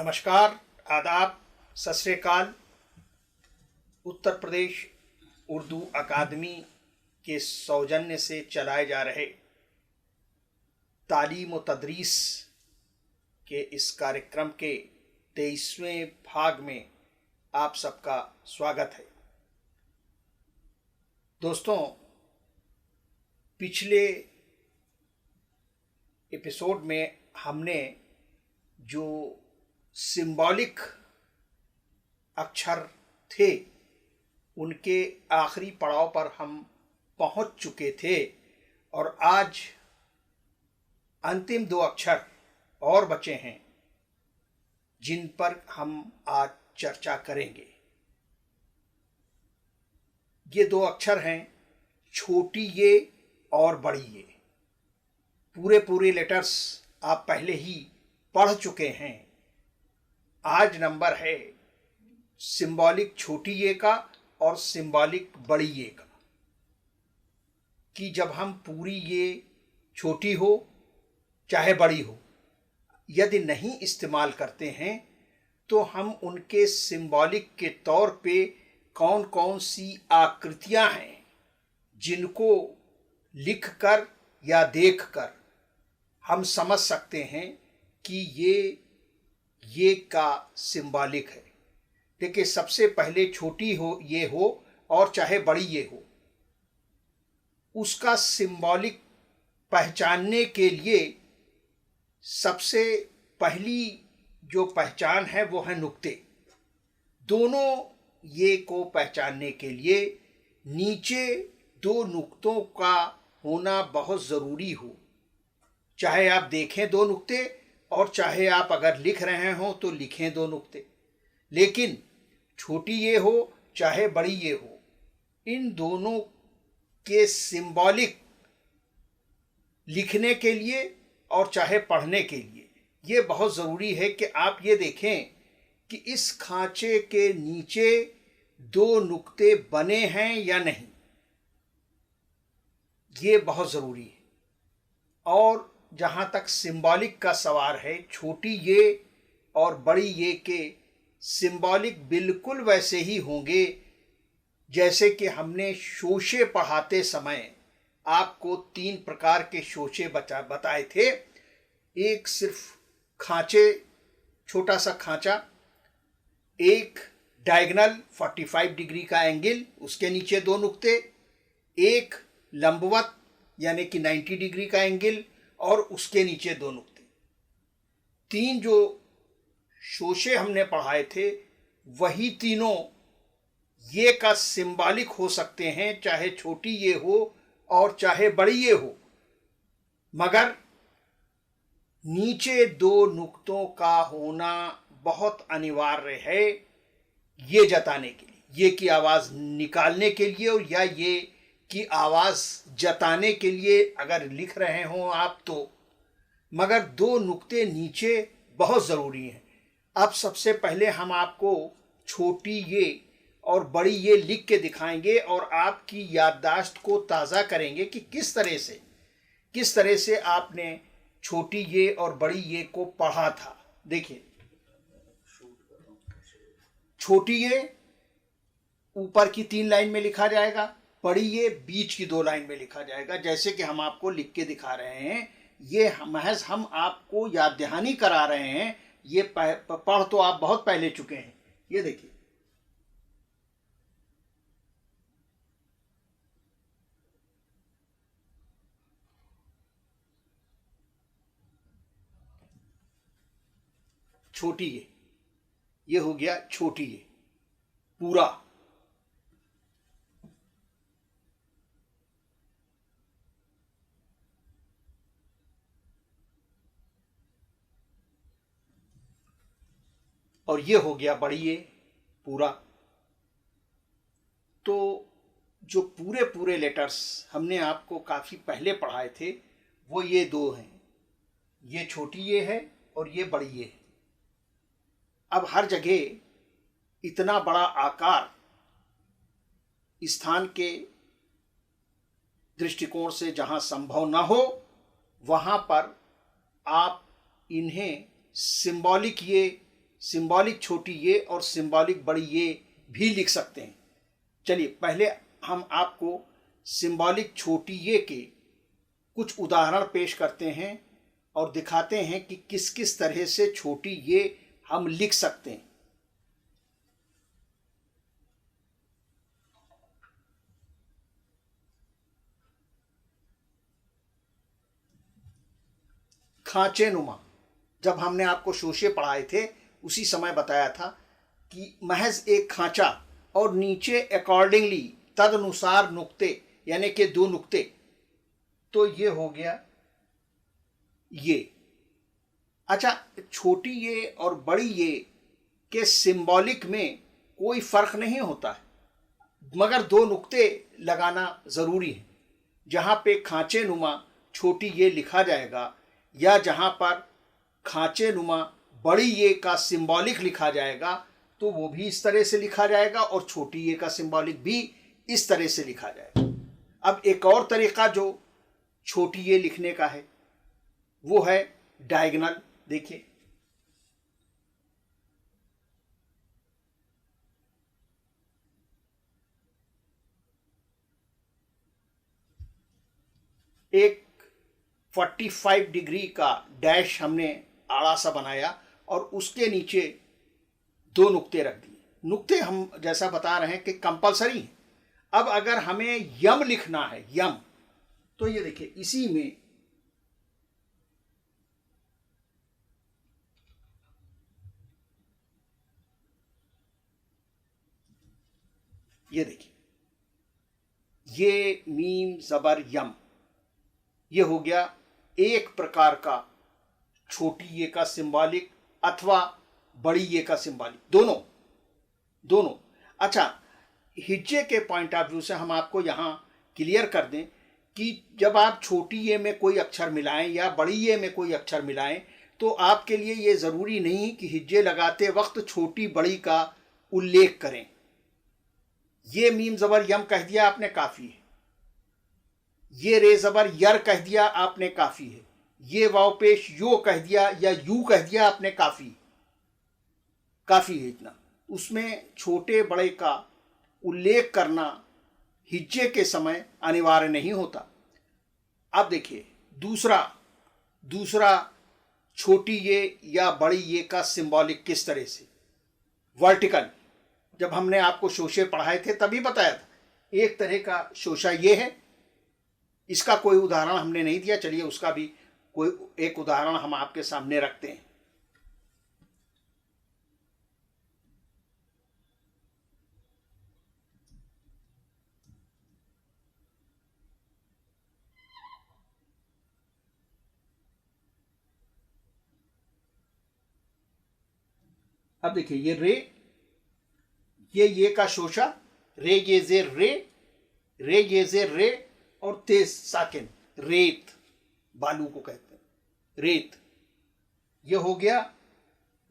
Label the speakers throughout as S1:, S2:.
S1: नमस्कार, आदाब, सत श्री अकाल। उत्तर प्रदेश उर्दू अकादमी के सौजन्य से चलाए जा रहे तालीम व तदरीस के इस कार्यक्रम के 23वें भाग में आप सबका स्वागत है। दोस्तों, पिछले एपिसोड में हमने जो सिंबॉलिक अक्षर थे उनके आखिरी पड़ाव पर हम पहुंच चुके थे और आज अंतिम 2 अक्षर और बचे हैं जिन पर हम आज चर्चा करेंगे। ये 2 अक्षर हैं छोटी ये और बड़ी ये। पूरे लेटर्स आप पहले ही पढ़ चुके हैं। आज नंबर है सिंबॉलिक छोटी ये का और सिंबॉलिक बड़ी ये का, कि जब हम पूरी ये छोटी हो चाहे बड़ी हो यदि नहीं इस्तेमाल करते हैं तो हम उनके सिंबॉलिक के तौर पे कौन कौन सी आकृतियां हैं जिनको लिखकर या देखकर हम समझ सकते हैं कि ये का सिंबॉलिक है। देखिए, सबसे पहले छोटी हो ये हो और चाहे बड़ी ये हो, उसका सिंबॉलिक पहचानने के लिए सबसे पहली जो पहचान है वो है नुक्ते। दोनों ये को पहचानने के लिए नीचे 2 नुक्तों का होना बहुत ज़रूरी हो। चाहे आप देखें 2 नुक्ते और चाहे आप अगर लिख रहे हो तो लिखें 2 नुक्ते, लेकिन छोटी ये हो चाहे बड़ी ये हो, इन दोनों के सिंबॉलिक लिखने के लिए और चाहे पढ़ने के लिए ये बहुत ज़रूरी है कि आप ये देखें कि इस खांचे के नीचे 2 नुक्ते बने हैं या नहीं। ये बहुत ज़रूरी है। और जहाँ तक सिंबॉलिक का सवाल है, छोटी ये और बड़ी ये के सिंबॉलिक बिल्कुल वैसे ही होंगे जैसे कि हमने शोशे पढ़ाते समय आपको 3 प्रकार के शोशे बताए थे। एक सिर्फ खांचे, छोटा सा खांचा, एक डायगोनल 45 डिग्री का एंगल, उसके नीचे 2 नुक्ते, एक लंबवत यानी कि 90 डिग्री का एंगल और उसके नीचे 2 नुक्ते। 3 जो शोशे हमने पढ़ाए थे वही तीनों ये का सिंबॉलिक हो सकते हैं, चाहे छोटी ये हो और चाहे बड़ी ये हो, मगर नीचे 2 नुक्तों का होना बहुत अनिवार्य है ये जताने के लिए, ये की आवाज़ निकालने के लिए और या ये की आवाज़ जताने के लिए अगर लिख रहे हो आप तो, मगर 2 नुक्ते नीचे बहुत ज़रूरी हैं। अब सबसे पहले हम आपको छोटी ये और बड़ी ये लिख के दिखाएंगे और आपकी याददाश्त को ताज़ा करेंगे कि किस तरह से आपने छोटी ये और बड़ी ये को पढ़ा था। देखिए, छोटी ये ऊपर की 3 लाइन में लिखा जाएगा, बड़ी ये बीच की 2 लाइन में लिखा जाएगा, जैसे कि हम आपको लिख के दिखा रहे हैं। ये महज हम आपको याद दहानी करा रहे हैं। ये पढ़ तो आप बहुत पहले चुके हैं। ये देखिए, छोटी ये हो गया छोटी ये पूरा। और ये हो गया बड़ी ये पूरा। तो जो पूरे लेटर्स हमने आपको काफ़ी पहले पढ़ाए थे वो ये 2 हैं, ये छोटी ये है और ये बड़ी ये है। अब हर जगह इतना बड़ा आकार स्थान के दृष्टिकोण से जहाँ संभव न हो वहाँ पर आप इन्हें सिंबॉलिक ये सिंबॉलिक छोटी ये और सिंबॉलिक बड़ी ये भी लिख सकते हैं। चलिए पहले हम आपको सिंबॉलिक छोटी ये के कुछ उदाहरण पेश करते हैं और दिखाते हैं कि किस किस तरह से छोटी ये हम लिख सकते हैं। खांचे नुमा, जब हमने आपको शोशे पढ़ाए थे उसी समय बताया था कि महज एक खांचा और नीचे अकॉर्डिंगली तदनुसार नुक्ते, यानी कि 2 नुक्ते। तो ये हो गया ये। अच्छा, छोटी ये और बड़ी ये के सिंबॉलिक में कोई फर्क नहीं होता है, मगर 2 नुक्ते लगाना ज़रूरी है। जहाँ पे खांचे नुमा छोटी ये लिखा जाएगा या जहाँ पर खांचे नुमा बड़ी ये का सिंबॉलिक लिखा जाएगा तो वो भी इस तरह से लिखा जाएगा और छोटी ये का सिंबॉलिक भी इस तरह से लिखा जाएगा। अब एक और तरीका जो छोटी ये लिखने का है वो है डायगोनल। देखिए, एक 45 डिग्री का डैश हमने आड़ा सा बनाया और उसके नीचे 2 नुक्ते रख दिए। नुक्ते हम जैसा बता रहे हैं कि कंपलसरी हैं। अब अगर हमें यम लिखना है, यम, तो ये देखिए इसी में ये देखिए, ये मीम जबर यम, ये हो गया एक प्रकार का छोटी ये का सिंबॉलिक अथवा बड़ी ये का सिंबॉलिक, दोनों दोनों। अच्छा, हिज्जे के पॉइंट ऑफ व्यू से हम आपको यहाँ क्लियर कर दें कि जब आप छोटी ये में कोई अक्षर मिलाएं या बड़ी ये में कोई अक्षर मिलाएं तो आपके लिए ये ज़रूरी नहीं कि हिज्जे लगाते वक्त छोटी बड़ी का उल्लेख करें। ये मीम ज़बर यम कह दिया आपने, काफ़ी है। ये रे ज़बर यर कह दिया आपने, काफ़ी है। ये वाव पेश यो कह दिया या यू कह दिया आपने, काफ़ी है इतना। उसमें छोटे बड़े का उल्लेख करना हिज्जे के समय अनिवार्य नहीं होता। अब देखिए दूसरा छोटी ये या बड़ी ये का सिंबॉलिक किस तरह से। वर्टिकल, जब हमने आपको शोशे पढ़ाए थे तभी बताया था। एक तरह का शोशा ये है, इसका कोई उदाहरण हमने नहीं दिया, चलिए उसका भी कोई एक उदाहरण हम आपके सामने रखते हैं। अब देखिए ये रे, ये का शोशा, रे ये जे रे, रे ये जे रे और तेज साकिन रेत, बालू को कहते हैं रेत। ये हो गया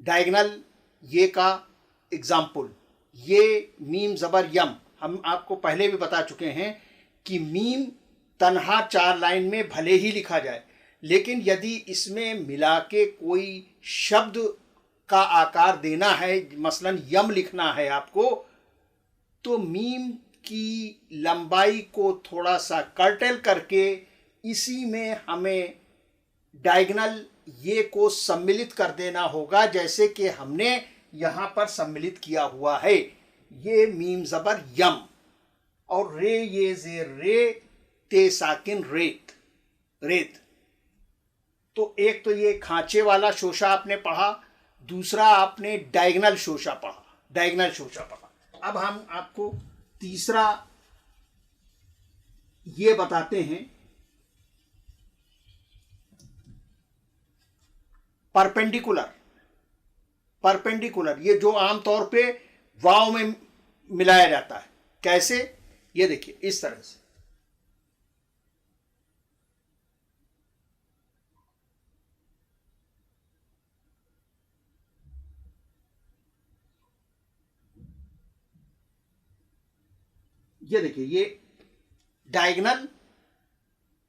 S1: डायगोनल ये का एग्जाम्पल। ये मीम ज़बर यम हम आपको पहले भी बता चुके हैं कि मीम तन्हा 4 लाइन में भले ही लिखा जाए, लेकिन यदि इसमें मिला के कोई शब्द का आकार देना है, मसलन यम लिखना है आपको, तो मीम की लंबाई को थोड़ा सा कर्टेल करके इसी में हमें डायगोनल ये को सम्मिलित कर देना होगा, जैसे कि हमने यहाँ पर सम्मिलित किया हुआ है। ये मीम ज़बर यम और रे ये जे रे ते साकिन रेत। तो एक तो ये खांचे वाला शोशा आपने पढ़ा, दूसरा आपने डायगोनल शोशा पढ़ा। अब हम आपको तीसरा ये बताते हैं, परपेंडिकुलर। ये जो आमतौर पे वाव में मिलाया जाता है। कैसे? ये देखिए इस तरह से। ये देखिए, ये डायगोनल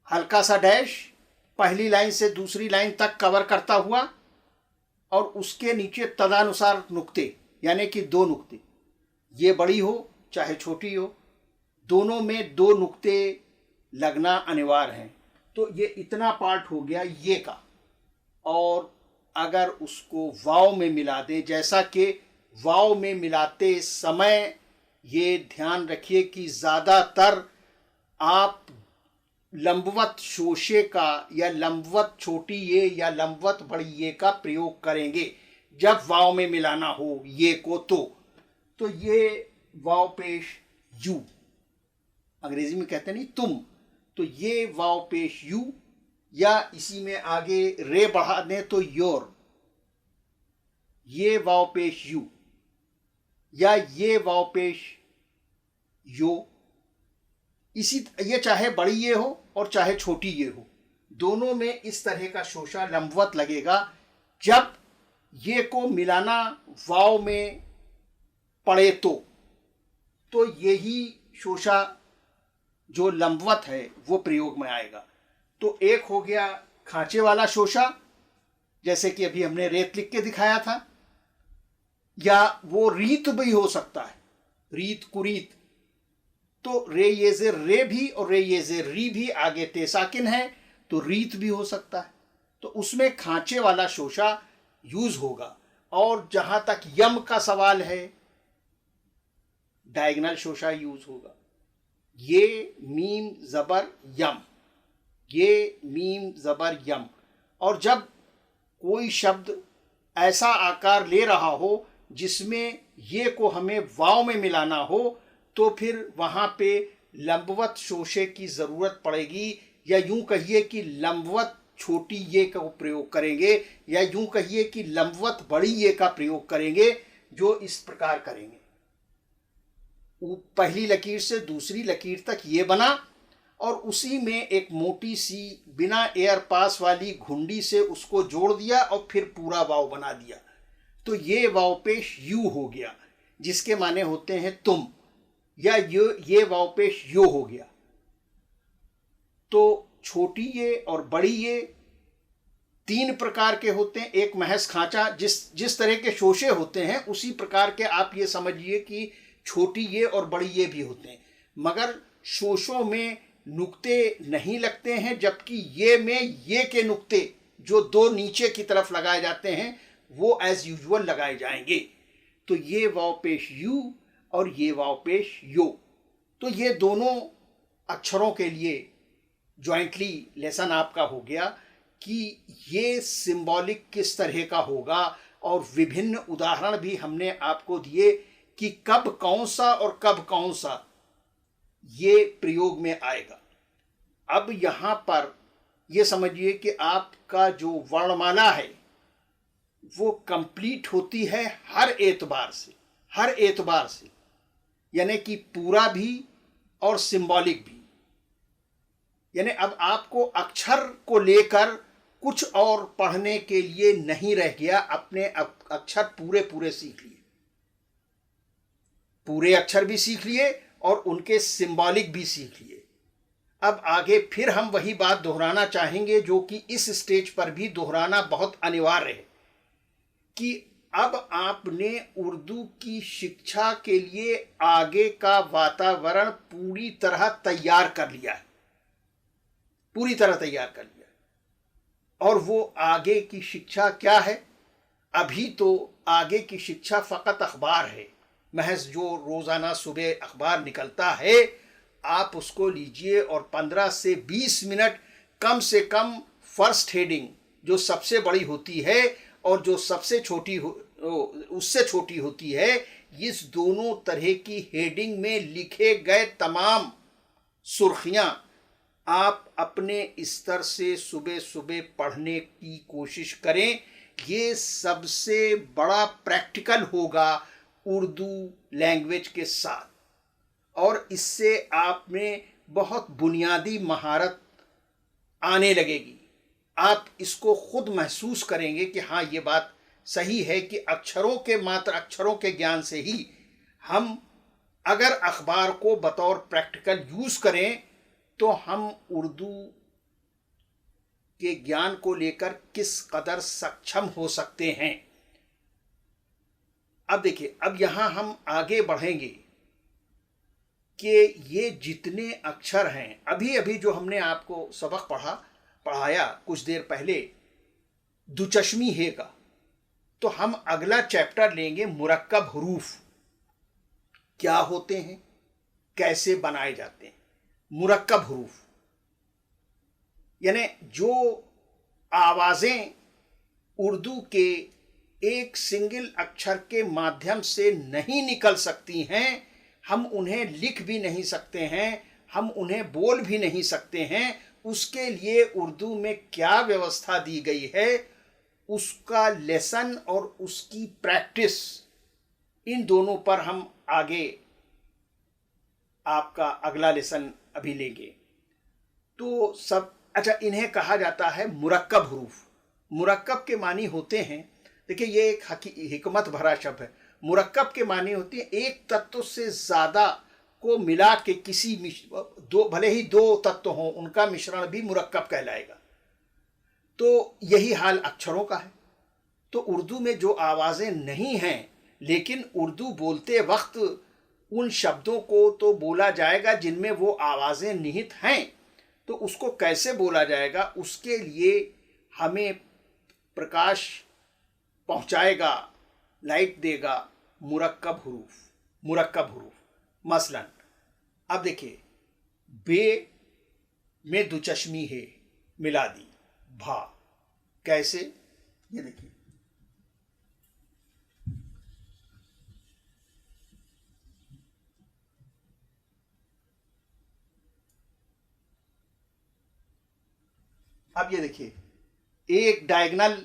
S1: हल्का सा डैश पहली लाइन से दूसरी लाइन तक कवर करता हुआ, और उसके नीचे तदानुसार नुक्ते, यानी कि 2 नुक्ते, ये बड़ी हो चाहे छोटी हो, दोनों में 2 नुक्ते लगना अनिवार्य है। तो ये इतना पार्ट हो गया ये का। और अगर उसको वाव में मिला दें, जैसा कि वाव में मिलाते समय ये ध्यान रखिए कि ज़्यादातर आप लंबवत शोशे का या लंबवत छोटी ये या लंबवत बड़ी ये का प्रयोग करेंगे जब वाव में मिलाना हो ये को। तो ये वाव पेश यू, अंग्रेजी में कहते नहीं तुम, तो ये वाव पेश यू, या इसी में आगे रे बढ़ा दें तो योर, ये वाव पेश यू, या ये वाव पेश यो। इसी ये चाहे बड़ी ये हो और चाहे छोटी ये हो, दोनों में इस तरह का शोशा लंबवत लगेगा। जब ये को मिलाना वाव में पड़े तो यही शोशा जो लंबवत है वो प्रयोग में आएगा। तो एक हो गया खांचे वाला शोशा, जैसे कि अभी हमने रेत लिख के दिखाया था, या वो रीत भी हो सकता है, रीत कुरीत। तो रे ये जे रे भी और रे ये जे री भी आगे तेसाकिन है, तो रीत भी हो सकता है। तो उसमें खांचे वाला शोशा यूज होगा। और जहां तक यम का सवाल है, डायगनल शोशा यूज होगा। ये मीम जबर यम, ये मीम जबर यम। और जब कोई शब्द ऐसा आकार ले रहा हो जिसमें ये को हमें वाव में मिलाना हो, तो फिर वहां पे लंबवत शोशे की जरूरत पड़ेगी, या यूं कहिए कि लंबवत छोटी ये का प्रयोग करेंगे, या यूं कहिए कि लंबवत बड़ी ये का प्रयोग करेंगे, जो इस प्रकार करेंगे। पहली लकीर से दूसरी लकीर तक ये बना, और उसी में एक मोटी सी बिना एयर पास वाली घुंडी से उसको जोड़ दिया और फिर पूरा वाव बना दिया। तो ये वाव पेश यू हो गया, जिसके माने होते हैं तुम, या ये वाव पेश यो हो गया। तो छोटी ये और बड़ी ये 3 प्रकार के होते हैं। एक महज खांचा, जिस तरह के शोशे होते हैं उसी प्रकार के आप ये समझिए कि छोटी ये और बड़ी ये भी होते हैं। मगर शोशों में नुक्ते नहीं लगते हैं, जबकि ये में ये के नुक्ते जो 2 नीचे की तरफ लगाए जाते हैं वो एज यूजुअल लगाए जाएंगे। तो ये वाव पेश यू और ये वाव पेश यो। तो ये दोनों अक्षरों के लिए जॉइंटली लेसन आपका हो गया कि ये सिंबॉलिक किस तरह का होगा, और विभिन्न उदाहरण भी हमने आपको दिए कि कब कौन सा और कब कौन सा ये प्रयोग में आएगा। अब यहां पर ये समझिए कि आपका जो वर्णमाला है वो कंप्लीट होती है हर एतबार से, यानी कि पूरा भी और सिंबॉलिक भी। यानी अब आपको अक्षर को लेकर कुछ और पढ़ने के लिए नहीं रह गया। अपने अक्षर पूरे पूरे सीख लिए, पूरे अक्षर भी सीख लिए और उनके सिंबॉलिक भी सीख लिए। अब आगे फिर हम वही बात दोहराना चाहेंगे जो कि इस स्टेज पर भी दोहराना बहुत अनिवार्य है, कि अब आपने उर्दू की शिक्षा के लिए आगे का वातावरण पूरी तरह तैयार कर लिया है, पूरी तरह तैयार कर लिया है। और वो आगे की शिक्षा क्या है? अभी तो आगे की शिक्षा फकत अखबार है, महज जो रोज़ाना सुबह अखबार निकलता है आप उसको लीजिए और 15 से 20 मिनट कम से कम फर्स्ट हेडिंग जो सबसे बड़ी होती है और जो सबसे छोटी उससे छोटी होती है, इस दोनों तरह की हेडिंग में लिखे गए तमाम सुर्खियां आप अपने स्तर से सुबह सुबह पढ़ने की कोशिश करें। ये सबसे बड़ा प्रैक्टिकल होगा उर्दू लैंग्वेज के साथ, और इससे आप में बहुत बुनियादी महारत आने लगेगी। आप इसको खुद महसूस करेंगे कि हाँ, ये बात सही है कि मात्र अक्षरों के ज्ञान से ही हम अगर अखबार को बतौर प्रैक्टिकल यूज़ करें तो हम उर्दू के ज्ञान को लेकर किस कदर सक्षम हो सकते हैं। अब देखिए, अब यहां हम आगे बढ़ेंगे कि ये जितने अक्षर हैं, अभी अभी जो हमने आपको सबक पढ़ाया कुछ देर पहले दुचश्मी हे का, तो हम अगला चैप्टर लेंगे मुरक्कब हरूफ क्या होते हैं, कैसे बनाए जाते हैं। मुरक्कब हरूफ यानी जो आवाजें उर्दू के एक सिंगल अक्षर के माध्यम से नहीं निकल सकती हैं, हम उन्हें लिख भी नहीं सकते हैं, हम उन्हें बोल भी नहीं सकते हैं, उसके लिए उर्दू में क्या व्यवस्था दी गई है, उसका लेसन और उसकी प्रैक्टिस, इन दोनों पर हम आगे आपका अगला लेसन अभी लेंगे। तो सब अच्छा, इन्हें कहा जाता है मुरक्कब हरूफ। मुरक्कब के मानी होते हैं, देखिए ये एक हिकमत भरा शब्द है। मुरक्कब के मानी होती है एक तत्व से ज़्यादा को मिला के किसी दो, भले ही दो तत्व हों, उनका मिश्रण भी मुरक्कब कहलाएगा। तो यही हाल अक्षरों का है। तो उर्दू में जो आवाज़ें नहीं हैं, लेकिन उर्दू बोलते वक्त उन शब्दों को तो बोला जाएगा जिनमें वो आवाज़ें निहित हैं, तो उसको कैसे बोला जाएगा, उसके लिए हमें प्रकाश पहुंचाएगा, लाइट देगा मुरक्कब हरूफ। मुरक्कब हरूफ मसलन अब देखिए, बे में दुचश्मी है मिला दी भा, कैसे, ये देखिए अब ये देखिए, एक डायगोनल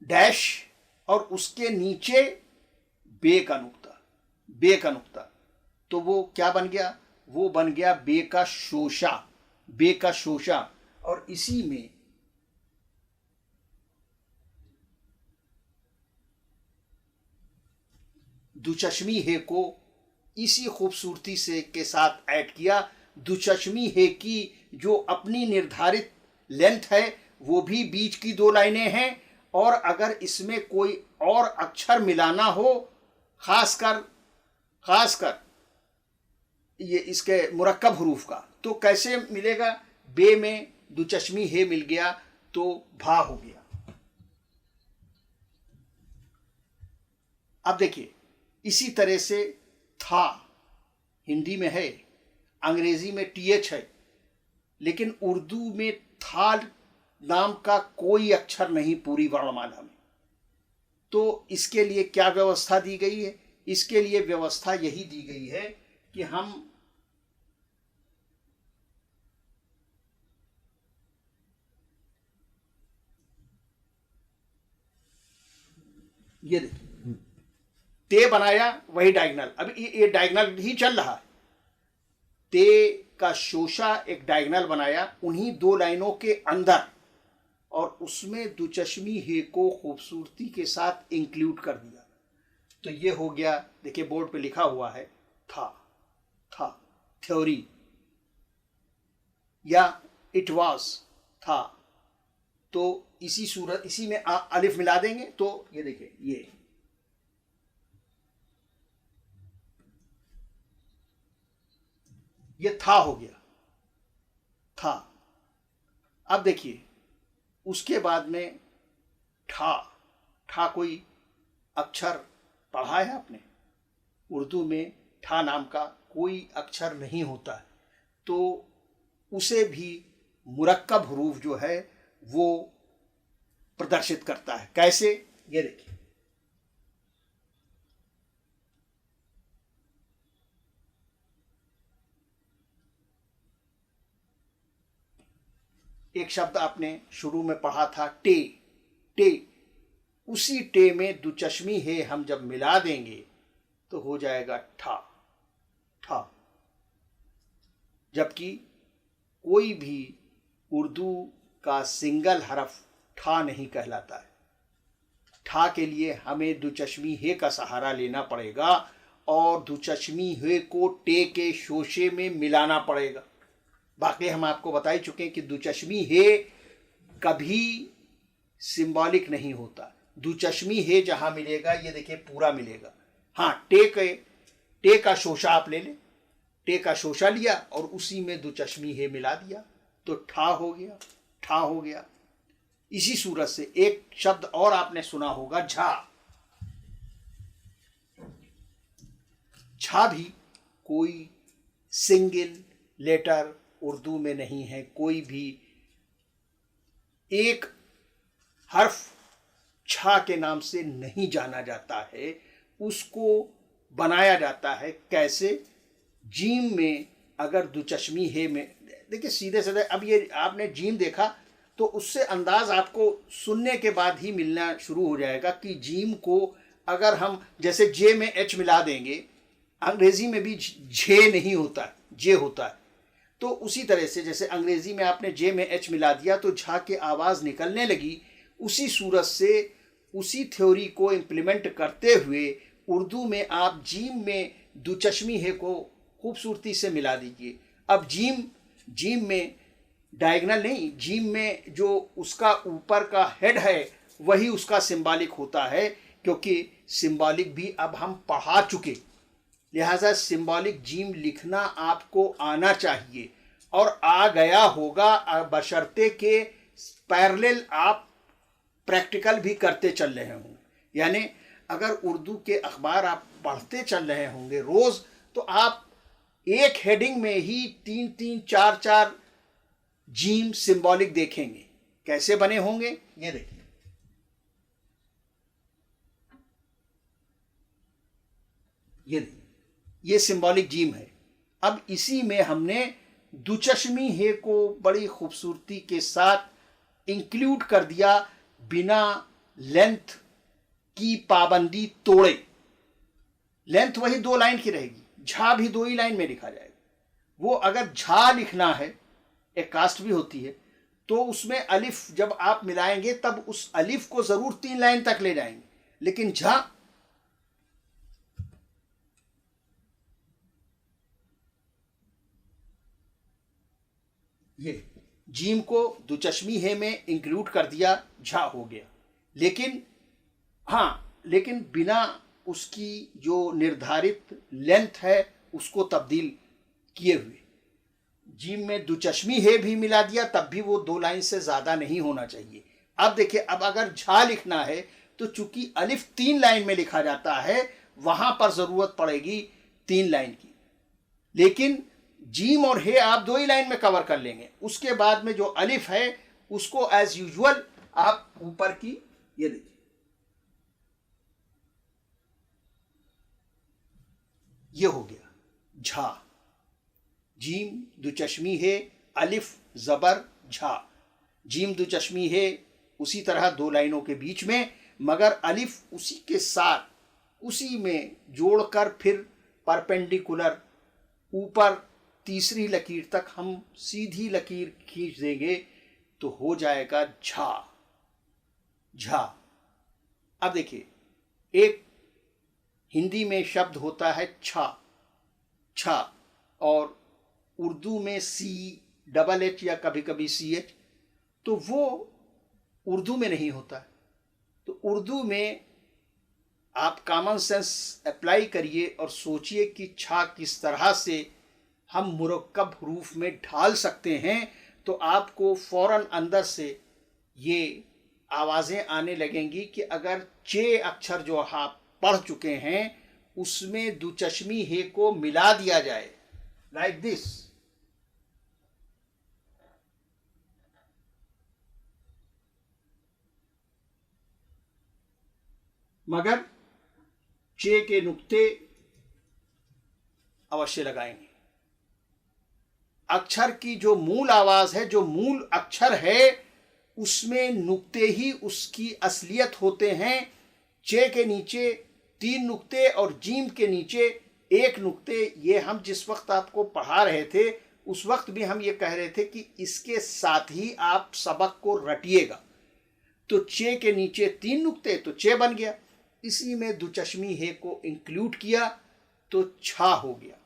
S1: डैश और उसके नीचे बे का नुक्ता, बे का नुक्ता, तो वो क्या बन गया, वो बन गया बे का शोशा, बे का शोशा। और इसी में दुचश्मी है को इसी खूबसूरती से के साथ ऐड किया। दुचश्मी है की जो अपनी निर्धारित लेंथ है वो भी बीच की दो लाइनें हैं, और अगर इसमें कोई और अक्षर मिलाना हो, खासकर ये इसके मुरक्कब हरूफ का, तो कैसे मिलेगा, बे में दुचश्मी है मिल गया तो भा हो गया। अब देखिए, इसी तरह से था हिंदी में है, अंग्रेजी में टीएच है, लेकिन उर्दू में था नाम का कोई अक्षर नहीं पूरी वर्णमाला में। तो इसके लिए क्या व्यवस्था दी गई है, इसके लिए व्यवस्था यही दी गई है कि हम ये देखिए, ते बनाया वही डायगोनल, अभी ये डायगोनल ही चल रहा है, ते का शोशा एक डायगोनल बनाया उन्हीं दो लाइनों के अंदर, और उसमें दुचश्मी हे को खूबसूरती के साथ इंक्लूड कर दिया। तो ये हो गया, देखिए बोर्ड पे लिखा हुआ है था थ्योरी, या इट वाज था। तो इसी सूरत, इसी में अलिफ मिला देंगे तो ये देखिए ये था हो गया, था। अब देखिए उसके बाद में ठा कोई अक्षर पढ़ा है आपने, उर्दू में ठा नाम का कोई अक्षर नहीं होता है, तो उसे भी मुरक्कब हरूफ जो है वो प्रदर्शित करता है। कैसे, ये देखिए, एक शब्द आपने शुरू में पढ़ा था टे, उसी टे में दुचश्मी है हम जब मिला देंगे तो हो जाएगा ठा। जबकि कोई भी उर्दू का सिंगल हरफ ठा नहीं कहलाता है। ठा के लिए हमें दुचश्मी है का सहारा लेना पड़ेगा, और दुचश्मी है को टे के शोशे में मिलाना पड़ेगा। बाकी हम आपको बता ही चुके हैं कि दुचश्मी है कभी सिंबॉलिक नहीं होता। दुचश्मी है जहां मिलेगा, ये देखिए पूरा मिलेगा। हाँ, टे का शोशा आप ले लें, टे का शोशा लिया और उसी में दुचश्मी है मिला दिया तो ठा हो गया, ठा हो गया। इसी सूरत से एक शब्द और आपने सुना होगा, झा। झा भी कोई सिंगल लेटर उर्दू में नहीं है, कोई भी एक हर्फ झा के नाम से नहीं जाना जाता है। उसको बनाया जाता है कैसे? जीम में अगर दुचश्मी है में, देखिए सीधे सीधे, अब ये आपने जीम देखा तो उससे अंदाज आपको सुनने के बाद ही मिलना शुरू हो जाएगा कि जीम को अगर हम जैसे जे में एच मिला देंगे, अंग्रेजी में भी झे नहीं होता है, जे होता है। तो उसी तरह से जैसे अंग्रेजी में आपने जे में एच मिला दिया तो झा की आवाज़ निकलने लगी, उसी सूरत से उसी थ्योरी को इम्प्लीमेंट करते हुए उर्दू में आप जीम में दुचश्मी है को खूबसूरती से मिला दीजिए। अब जीम में डायगनल नहीं, जीम में जो उसका ऊपर का हेड है वही उसका सिंबॉलिक होता है, क्योंकि सिंबॉलिक भी अब हम पढ़ा चुके, लिहाजा सिंबॉलिक जीम लिखना आपको आना चाहिए और आ गया होगा, बशर्ते के पैरेलल आप प्रैक्टिकल भी करते चल रहे होंगे। यानी अगर उर्दू के अखबार आप पढ़ते चल रहे होंगे रोज़, तो आप एक हेडिंग में ही 3-3, 4-4 जीम सिंबॉलिक देखेंगे। कैसे बने होंगे ये देखिए, ये सिंबॉलिक जीम है। अब इसी में हमने दुचश्मी है को बड़ी खूबसूरती के साथ इंक्लूड कर दिया, बिना लेंथ की पाबंदी तोड़े। लेंथ वही 2 लाइन की रहेगी, झा भी 2 ही लाइन में लिखा जाएगा। वो अगर झा लिखना है, एक कास्ट भी होती है, तो उसमें अलिफ जब आप मिलाएंगे तब उस अलिफ को जरूर 3 लाइन तक ले जाएंगे, लेकिन झा ये जीम को दुचश्मी है में इंक्लूड कर दिया, झा हो गया। लेकिन बिना उसकी जो निर्धारित लेंथ है उसको तब्दील किए हुए। जीम में दुचश्मी है भी मिला दिया, तब भी वो 2 लाइन से ज़्यादा नहीं होना चाहिए। अब देखिए, अब अगर झा लिखना है तो चूंकि अलिफ 3 लाइन में लिखा जाता है, वहां पर ज़रूरत पड़ेगी 3 लाइन की, लेकिन जीम और हे आप 2 ही लाइन में कवर कर लेंगे। उसके बाद में जो अलिफ है उसको एज यूजुअल आप ऊपर की, ये देखिए, ये हो गया झा। जीम दुचश्मी है, अलिफ जबर झा। जीम दुचश्मी है उसी तरह 2 लाइनों के बीच में, मगर अलिफ उसी के साथ उसी में जोड़कर फिर परपेंडिकुलर ऊपर तीसरी लकीर तक हम सीधी लकीर खींच देंगे तो हो जाएगा झा। झा। अब देखिए, एक हिंदी में शब्द होता है छा, छा, और उर्दू में CHH या कभी कभी CH, तो वो उर्दू में नहीं होता है। तो उर्दू में आप कॉमन सेंस अप्लाई करिए और सोचिए कि छा किस तरह से हम मुरक्कब हरूफ में ढाल सकते हैं, तो आपको फौरन अंदर से ये आवाज़ें आने लगेंगी कि अगर चे अक्षर जो आप पढ़ चुके हैं उसमें दुचश्मी हे को मिला दिया जाए, लाइक दिस। मगर चे के नुक्ते अवश्य लगाएंगे। अक्षर की जो मूल आवाज है, जो मूल अक्षर है, उसमें नुक्ते ही उसकी असलियत होते हैं। चे के नीचे 3 नुक्ते और जीम के नीचे 1 नुक्ते। ये हम जिस वक्त आपको पढ़ा रहे थे उस वक्त भी हम ये कह रहे थे कि इसके साथ ही आप सबक को रटिएगा। तो चे के नीचे 3 नुक्ते तो चे बन गया, इसी में दुचश्मी हे को इंक्लूड किया तो छा हो गया।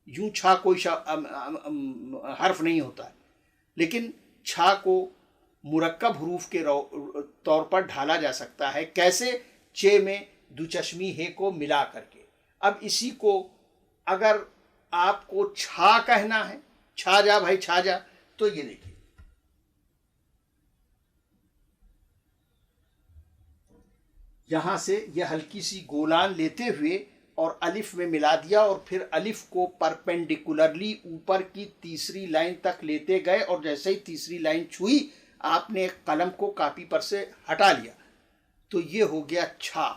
S1: यूं छा कोई हर्फ नहीं होता है, लेकिन छा को मुरक्कब हरूफ के तौर पर ढाला जा सकता है। कैसे? चे में दुचश्मी हे को मिला करके। अब इसी को अगर आपको छा कहना है, छा जा भाई छा जा, तो ये देखिए, यहां से यह हल्की सी गोलान लेते हुए और अलिफ में मिला दिया और फिर अलिफ को परपेंडिकुलरली ऊपर की तीसरी लाइन तक लेते गए और जैसे ही तीसरी लाइन छुई आपने कलम को कॉपी पर से हटा लिया तो ये हो गया छा।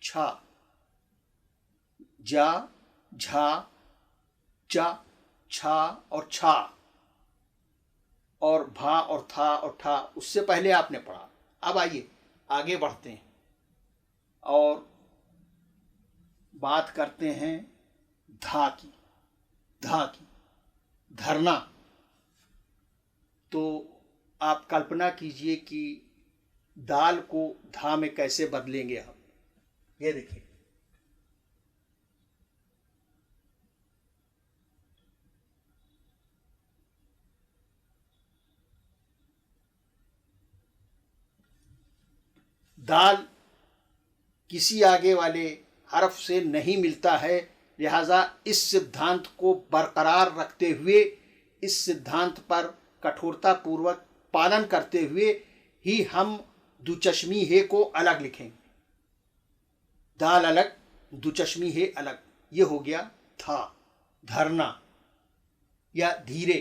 S1: छा, जा, झा, चा, छा और छा, और भा और था और ठा उससे पहले आपने पढ़ा। अब आइए आगे बढ़ते हैं और बात करते हैं धा की। धा की, धरना। तो आप कल्पना कीजिए कि दाल को धा में कैसे बदलेंगे हम। ये देखिए, दाल किसी आगे वाले हर्फ से नहीं मिलता है, लिहाजा इस सिद्धांत को बरकरार रखते हुए, इस सिद्धांत पर कठोरता पूर्वक पालन करते हुए ही हम दुचश्मी हे को अलग लिखेंगे। दाल अलग, दुचश्मी हे अलग। ये हो गया था। धरना या धीरे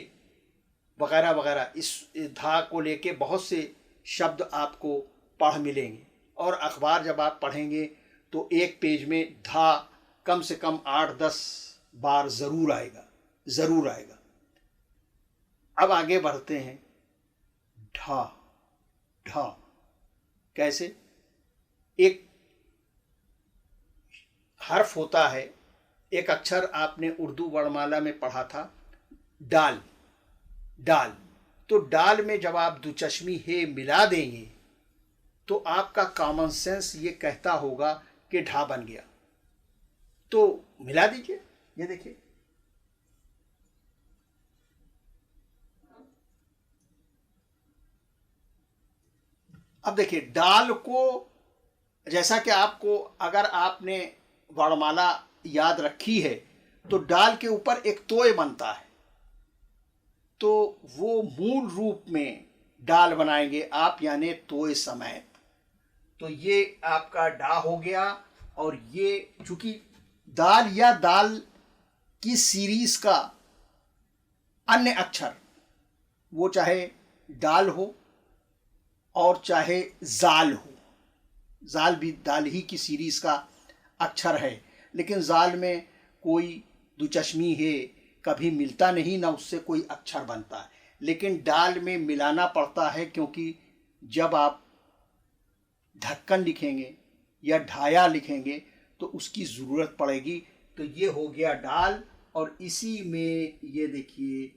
S1: वगैरह वगैरह, इस धा को लेके बहुत से शब्द आपको पढ़ मिलेंगे और अखबार जब आप पढ़ेंगे तो एक पेज में धा कम से कम 8-10 बार ज़रूर आएगा, ज़रूर आएगा। अब आगे बढ़ते हैं। ढा। ढा कैसे? एक हर्फ होता है, एक अक्षर आपने उर्दू वर्णमाला में पढ़ा था, डाल। डाल, तो डाल में जब आप दुचश्मी हे मिला देंगे तो आपका कॉमन सेंस ये कहता होगा कि ढा बन गया। तो मिला दीजिए, ये देखिए, अब देखिए डाल को, जैसा कि आपको, अगर आपने वर्णमाला याद रखी है तो डाल के ऊपर एक तोय बनता है, तो वो मूल रूप में डाल बनाएंगे आप, यानी तोय समेत। तो ये आपका डा हो गया। और ये चूंकि दाल या दाल की सीरीज का अन्य अक्षर, वो चाहे डाल हो और चाहे जाल हो, जाल भी दाल ही की सीरीज का अक्षर है, लेकिन जाल में कोई दुचश्मी है कभी मिलता नहीं, ना उससे कोई अक्षर बनता है। लेकिन डाल में मिलाना पड़ता है, क्योंकि जब आप ढक्कन लिखेंगे या ढाया लिखेंगे तो उसकी ज़रूरत पड़ेगी। तो ये हो गया डाल, और इसी में ये देखिए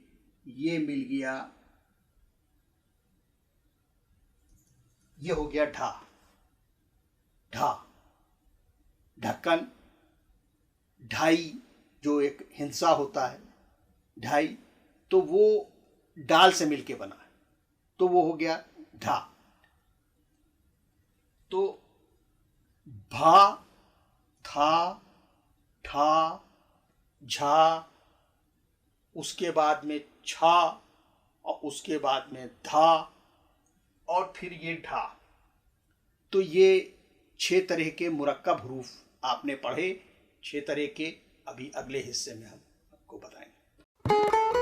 S1: ये मिल गया, ये हो गया ढा। ढा, ढक्कन, ढाई जो एक हिंसा होता है, ढाई, तो वो डाल से मिलके बना है, तो वो हो गया ढा। तो भा, था, ठा, झा, उसके बाद में छा, और उसके बाद में धा, और फिर ये ढा। तो ये 6 तरह के मुरक्कब हरूफ आपने पढ़े। 6 तरह के अभी अगले हिस्से में हम आपको बताएंगे।